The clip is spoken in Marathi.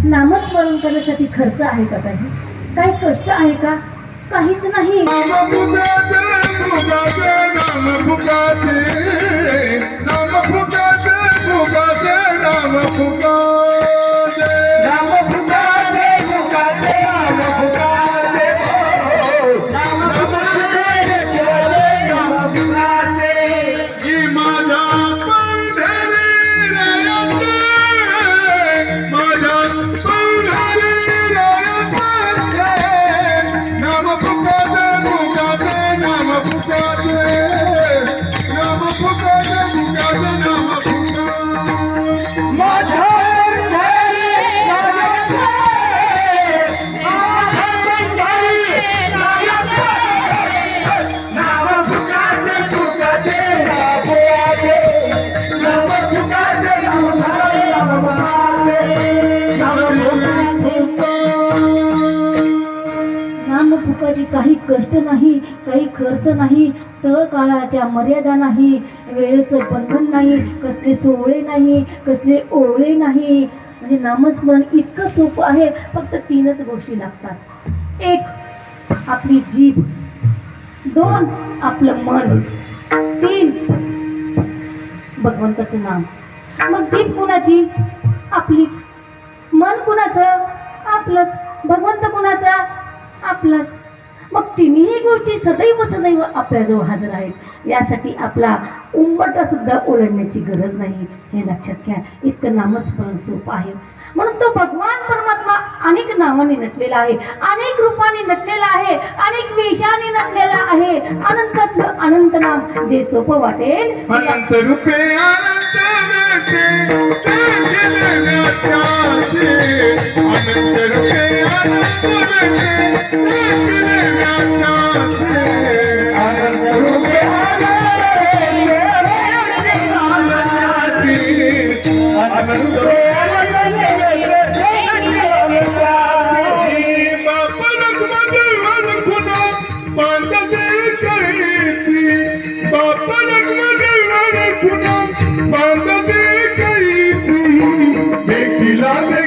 नामस्मरण करण्यासाठी खर्च आहे का काही? काही कष्ट आहे का? काहीच नाही. नामफुकाची काही कष्ट नाही, काही खर्च नाही, स्थळ काळाच्या मर्यादा नाही, वेळेचं बंधन नाही, कसले सोहळे नाही, कसले ओवळे नाही. म्हणजे नामस्मरण इतकं सोपं आहे. फक्त 3च गोष्टी लागतात. 1 आपली जीभ, 2 आपलं मन, 3 भगवंताचं नाम. मग जीभ कुणाची? आपलीच. मन कुणाचं? आपलंच. भगवंत कुणाचा? आपलाच. मग तिन्ही गोष्टी सदैव सदैव आपल्याजवळ हजर आहेत. यासाठी आपला उंबरठा सुद्धा ओलांडण्याची गरज नाही. हे लक्षात घ्या. इतकं नामस्मरण सोपं आहे. म्हणून तो भगवान परमात्मा अनेक नावाने नटलेला आहे, अनेक रूपाने नटलेला आहे, अनेक वेशाने नटलेला आहे. अनंतातलं अनंत नाम जे सोपं वाटेल, अनंत रूपे अनंत नटे, अनंत रूपे अनंत Love